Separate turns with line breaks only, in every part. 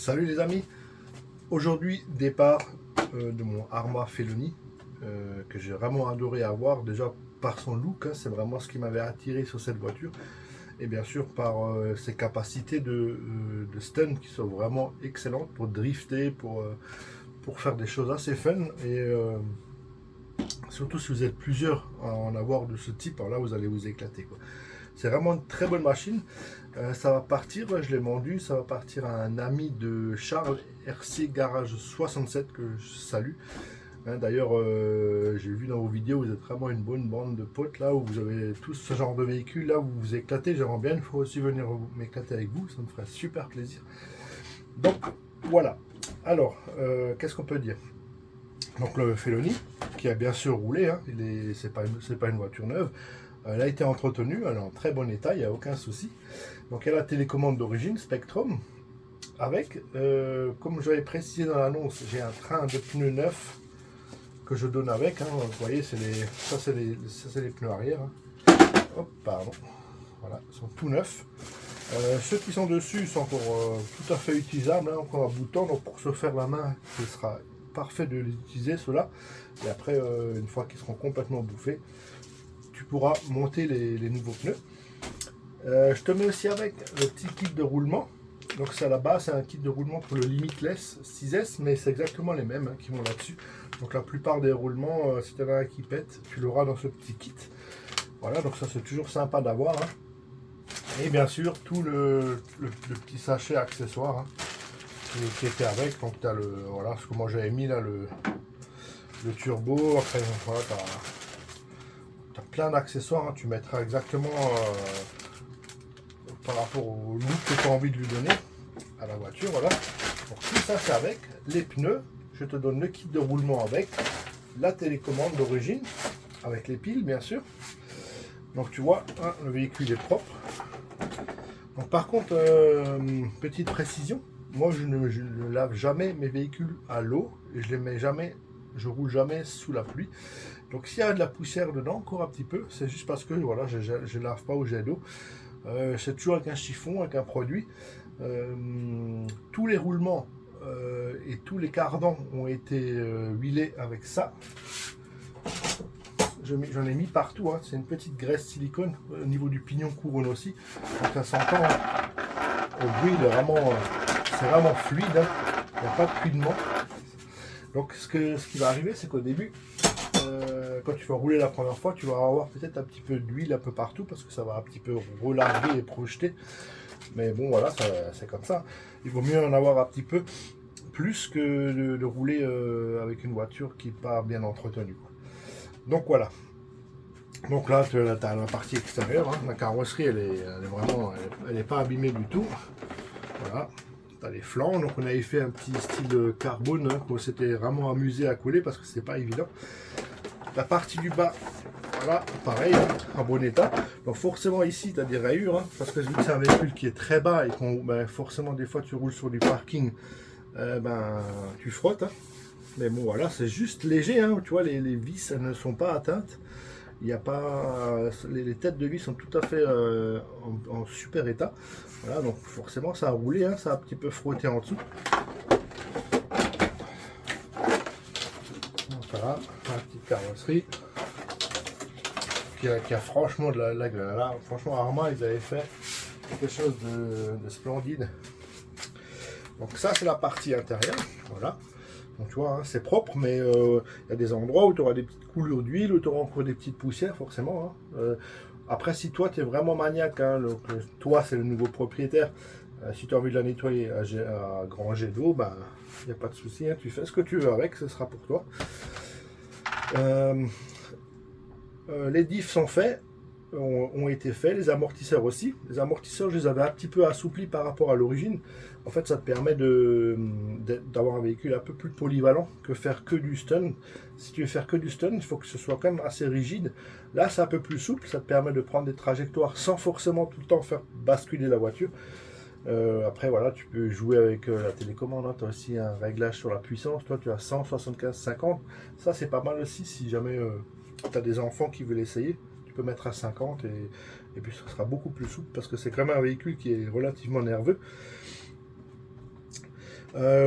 Salut les amis, aujourd'hui départ de mon Arma Felony que j'ai vraiment adoré avoir, déjà par son look, hein, c'est vraiment ce qui m'avait attiré sur cette voiture, et bien sûr par ses capacités de stun qui sont vraiment excellentes pour drifter, pour faire des choses assez fun, et surtout si vous êtes plusieurs à en avoir de ce type, alors là vous allez vous éclater quoi. C'est vraiment une très bonne machine. Ça va partir, je l'ai vendu, ça va partir à un ami de Charles, RC Garage 67, que je salue. Hein, d'ailleurs, j'ai vu dans vos vidéos, vous êtes vraiment une bonne bande de potes là, où vous avez tous ce genre de véhicule là, où vous vous éclatez. J'aimerais bien une fois aussi venir m'éclater avec vous, ça me ferait super plaisir. Donc voilà. Alors, qu'est-ce qu'on peut dire? Donc le Felony, qui a bien sûr roulé, hein, c'est pas une voiture neuve. Elle a été entretenue, elle est en très bon état, il n'y a aucun souci. Donc elle a la télécommande d'origine Spectrum, avec, comme j'avais précisé dans l'annonce, j'ai un train de pneus neufs que je donne avec. Hein, vous voyez, ça c'est les pneus arrière. Hein. Hop, pardon. Voilà, ils sont tout neufs. Ceux qui sont dessus sont encore tout à fait utilisables, hein, encore un bouton, donc pour se faire la main, ce sera parfait de les utiliser, ceux-là. Et après, une fois qu'ils seront complètement bouffés, tu pourras monter les nouveaux pneus. Je te mets aussi avec le petit kit de roulement. Donc c'est à la base, c'est un kit de roulement pour le Limitless 6S, mais c'est exactement les mêmes hein, qui vont là-dessus. Donc la plupart des roulements, si tu en as un qui pète, tu l'auras dans ce petit kit. Voilà, donc ça c'est toujours sympa d'avoir. Hein. Et bien sûr, tout le petit sachet accessoire hein, qui était avec. Donc tu as le, voilà, ce que moi j'avais mis là, le turbo. Après, voilà, tu as plein d'accessoires. Hein, tu mettras exactement par rapport au look que tu as envie de lui donner à la voiture. Voilà. Donc tout ça c'est avec les pneus. Je te donne le kit de roulement avec la télécommande d'origine, avec les piles bien sûr. Donc tu vois, hein, le véhicule est propre. Donc, par contre, petite précision, moi je ne lave jamais mes véhicules à l'eau et je les mets jamais, je roule jamais sous la pluie. Donc s'il y a de la poussière dedans, encore un petit peu, c'est juste parce que voilà, je lave pas au jet d'eau. C'est toujours avec un chiffon, avec un produit. Tous les roulements et tous les cardans ont été huilés avec ça. J'en ai mis partout, hein. C'est une petite graisse silicone au niveau du pignon couronne aussi. Donc ça s'entend au bruit, c'est vraiment fluide, hein. Il n'y a pas de cuitement. Donc ce qui va arriver, c'est qu'au début, quand tu vas rouler la première fois, tu vas avoir peut-être un petit peu d'huile un peu partout parce que ça va un petit peu relarguer et projeter. Mais bon voilà, c'est comme ça. Il vaut mieux en avoir un petit peu plus que de rouler avec une voiture qui n'est pas bien entretenue, quoi. Donc voilà. Donc là, tu as la partie extérieure. Hein. La carrosserie, elle est pas abîmée du tout. Voilà. Tu as les flancs. Donc on avait fait un petit style carbone hein, qu'on s'était vraiment amusé à coller parce que c'est pas évident. La partie du bas, voilà, pareil, hein, en bon état. Donc forcément ici, tu as des rayures hein, parce que c'est un véhicule qui est très bas et ben, forcément des fois tu roules sur du parking, ben tu frottes. Hein. Mais bon voilà, c'est juste léger, hein, tu vois, les vis elles ne sont pas atteintes. Il n'y a pas. Les têtes de vis sont tout à fait en super état. Voilà, donc forcément ça a roulé, hein, ça a un petit peu frotté en dessous. Donc voilà, la petite carrosserie qui a franchement de la gueule. Là, franchement, Arma, ils avaient fait quelque chose de splendide. Donc ça, c'est la partie intérieure. Voilà. Donc tu vois, hein, c'est propre, mais il y a des endroits où tu auras des petites coulures d'huile, où tu auras encore des petites poussières, forcément. Hein. Après, si toi, tu es vraiment maniaque, hein, toi, c'est le nouveau propriétaire, si tu as envie de la nettoyer à grand jet d'eau, ben, il n'y a pas de souci, hein, tu fais ce que tu veux avec, ce sera pour toi. Les diffs sont faits, ont été faits, les amortisseurs aussi. Les amortisseurs, je les avais un petit peu assouplis par rapport à l'origine. En fait, ça te permet d'avoir un véhicule un peu plus polyvalent que faire que du stun. Si tu veux faire que du stun, il faut que ce soit quand même assez rigide. Là, c'est un peu plus souple, ça te permet de prendre des trajectoires sans forcément tout le temps faire basculer la voiture. Après, voilà, tu peux jouer avec la télécommande. Hein. Tu as aussi un réglage sur la puissance. Toi, tu as 175-50. Ça, c'est pas mal aussi si jamais tu as des enfants qui veulent essayer. Tu peux mettre à 50 et puis ça sera beaucoup plus souple parce que c'est quand même un véhicule qui est relativement nerveux.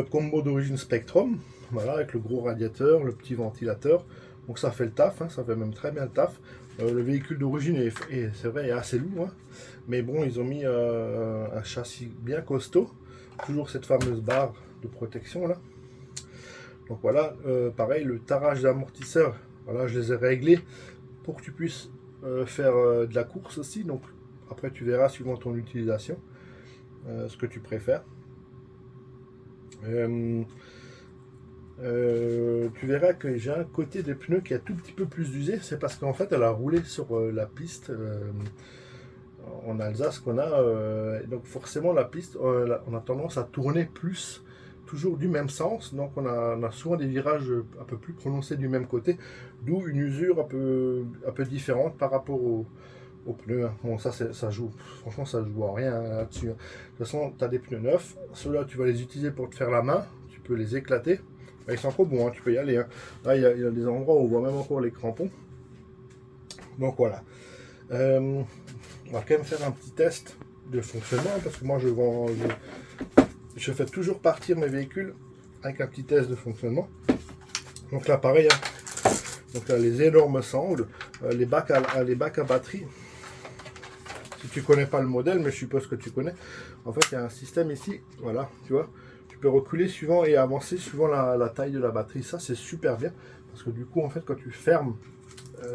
Combo d'origine Spectrum, voilà, avec le gros radiateur, le petit ventilateur. Donc ça fait le taf, hein, ça fait même très bien le taf. Le véhicule d'origine c'est vrai, est assez lourd, hein, mais bon, ils ont mis un châssis bien costaud. Toujours cette fameuse barre de protection là. Donc voilà, pareil, le tarage d'amortisseur, voilà, je les ai réglés pour que tu puisses faire de la course aussi. Donc après, tu verras suivant ton utilisation ce que tu préfères. Tu verras que j'ai un côté des pneus qui est un tout petit peu plus usé. C'est parce qu'en fait, elle a roulé sur la piste en Alsace qu'on a. Donc forcément, la piste, on a tendance à tourner plus, toujours du même sens. Donc on a souvent des virages un peu plus prononcés du même côté, d'où une usure un peu différente par rapport aux pneus. Bon, ça joue, franchement, ça joue à rien là-dessus. De toute façon, tu as des pneus neufs. Ceux-là, tu vas les utiliser pour te faire la main. Tu peux les éclater. Ils sont trop bons, hein, tu peux y aller. Hein. Là, il y a des endroits où on voit même encore les crampons. Donc voilà. On va quand même faire un petit test de fonctionnement parce que moi, je fais toujours partir mes véhicules avec un petit test de fonctionnement. Donc là, pareil. Hein. Donc là, les énormes sangles, les bacs à batterie. Si tu connais pas le modèle, mais je suppose que tu connais. En fait, il y a un système ici. Voilà, tu vois. Tu peux reculer suivant et avancer suivant la taille de la batterie. Ça, c'est super bien. Parce que du coup, en fait, quand tu fermes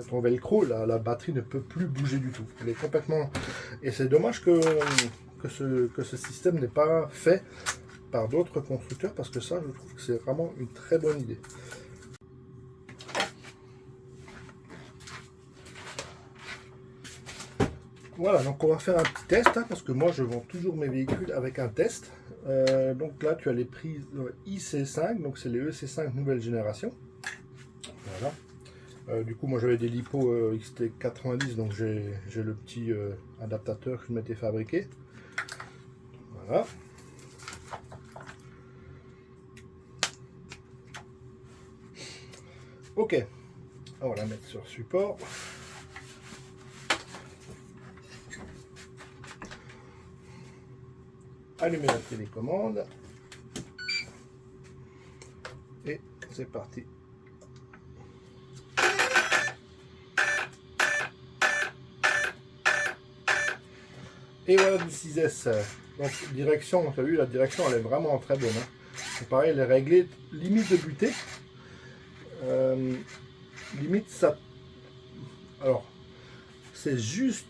ton velcro, la batterie ne peut plus bouger du tout. Elle est complètement... Et c'est dommage que ce système n'est pas fait par d'autres constructeurs. Parce que ça, je trouve que c'est vraiment une très bonne idée. Voilà, donc on va faire un petit test, hein, parce que moi je vends toujours mes véhicules avec un test. Donc là tu as les prises IC5, donc c'est les EC5 nouvelle génération. Voilà. Du coup moi j'avais des LiPo XT90, donc j'ai le petit adaptateur que je m'étais fabriqué. Voilà. Ok, on va la mettre sur support. Allumer la télécommande et c'est parti. Et voilà du 6S. Donc direction, tu as vu, la direction elle est vraiment très bonne. Hein. C'est pareil, elle est réglée limite de butée. Limite ça. Alors c'est juste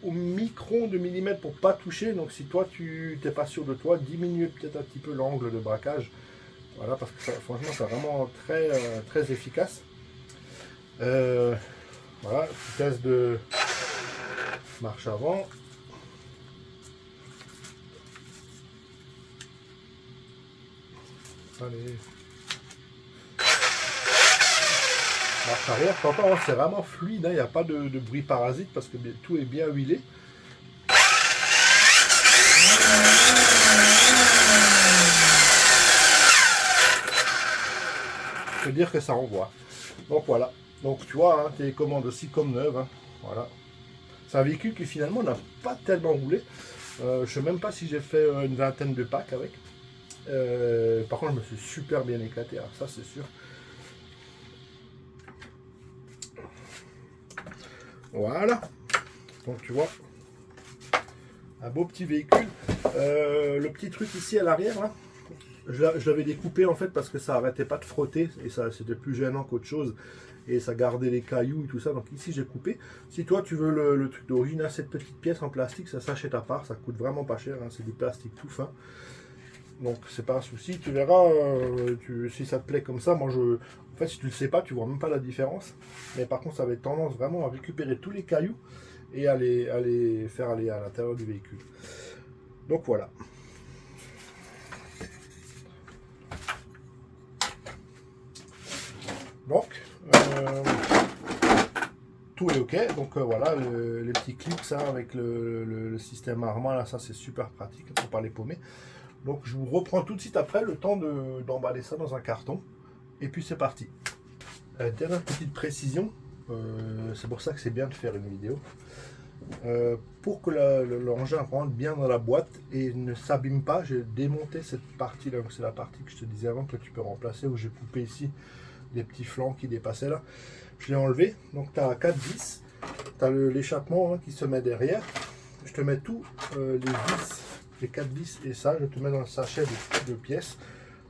au micron de millimètre pour pas toucher. Donc si toi tu n'es pas sûr de toi, diminue peut-être un petit peu l'angle de braquage. Voilà, parce que ça, franchement c'est vraiment très efficace. Voilà, vitesse de marche avant. Allez. Marche arrière, t'entends, c'est vraiment fluide, il n'y a pas de bruit parasite parce que tout est bien huilé. Je peux dire que ça envoie. Donc voilà. Donc tu vois, hein, télécommande aussi comme neuve. Hein. Voilà. C'est un véhicule qui finalement n'a pas tellement roulé. Je ne sais même pas si j'ai fait une vingtaine de packs avec. Par contre, je me suis super bien éclaté, alors ça c'est sûr. Voilà. Donc tu vois, un beau petit véhicule. Le petit truc ici à l'arrière, là, je l'avais découpé en fait parce que ça arrêtait pas de frotter et ça c'était plus gênant qu'autre chose et ça gardait les cailloux et tout ça. Donc ici j'ai coupé. Si toi tu veux le truc d'origine, cette petite pièce en plastique, ça s'achète à part, ça coûte vraiment pas cher, hein, c'est du plastique tout fin. Donc c'est pas un souci, tu verras si ça te plaît comme ça. Moi en fait si tu le sais pas, tu vois même pas la différence. Mais par contre ça avait tendance vraiment à récupérer tous les cailloux et à les faire aller à l'intérieur du véhicule. Donc voilà. Donc tout est ok. Donc voilà les petits clips ça avec le système Arma là, ça c'est super pratique pour pas les paumer. Donc je vous reprends tout de suite après le temps d'emballer ça dans un carton. Et puis c'est parti. Dernière petite précision, c'est pour ça que c'est bien de faire une vidéo. Pour que l'engin rentre bien dans la boîte et ne s'abîme pas, j'ai démonté cette partie là. C'est la partie que je te disais avant que tu peux remplacer, où j'ai coupé ici des petits flancs qui dépassaient là. Je l'ai enlevé. Donc tu as 4 vis, tu as l'échappement qui se met derrière. Je te mets tous les vis, les 4 vis et ça, je te mets dans le sachet de pièces.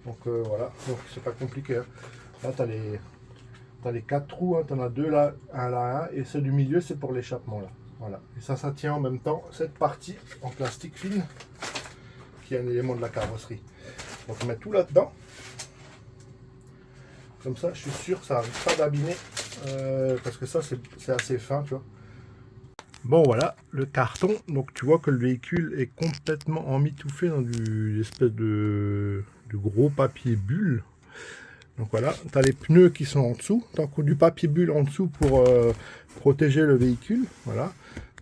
Donc voilà, donc c'est pas compliqué. Hein. Là tu as les 4 trous, tu en as 2 là, un là, et ceux du milieu c'est pour l'échappement là. Voilà, et ça tient en même temps cette partie en plastique fine qui est un élément de la carrosserie. Donc on met tout là-dedans. Comme ça, je suis sûr que ça n'arrive pas d'abîmer parce que ça c'est assez fin, tu vois. Bon voilà, le carton. Donc tu vois que le véhicule est complètement emmitouflé dans une espèce de gros papier bulle. Donc voilà, tu as les pneus qui sont en dessous. Tu as du papier bulle en dessous pour protéger le véhicule. Voilà,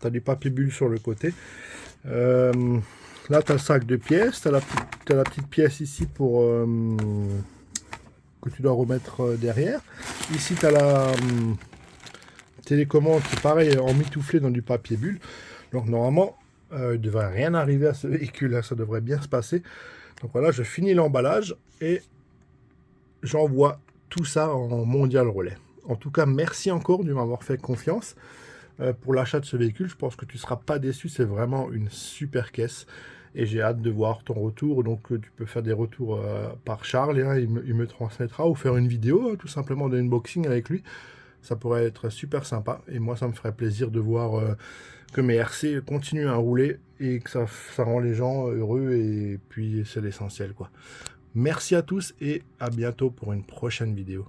tu as du papier bulle sur le côté. Là, tu as le sac de pièces. Tu as la petite pièce ici pour que tu dois remettre derrière. Ici, tu as la télécommande qui est pareil, emmitouflée dans du papier bulle. Donc normalement, il ne devrait rien arriver à ce véhicule. Ça devrait bien se passer. Donc voilà, je finis l'emballage et j'envoie tout ça en mondial relais. En tout cas, merci encore de m'avoir fait confiance pour l'achat de ce véhicule. Je pense que tu ne seras pas déçu. C'est vraiment une super caisse. Et j'ai hâte de voir ton retour. Donc tu peux faire des retours par Charles. Hein, il me transmettra, ou faire une vidéo tout simplement d'unboxing avec lui. Ça pourrait être super sympa. Et moi, ça me ferait plaisir de voir que mes RC continuent à rouler et que ça rend les gens heureux. Et puis c'est l'essentiel, quoi. Merci à tous et à bientôt pour une prochaine vidéo.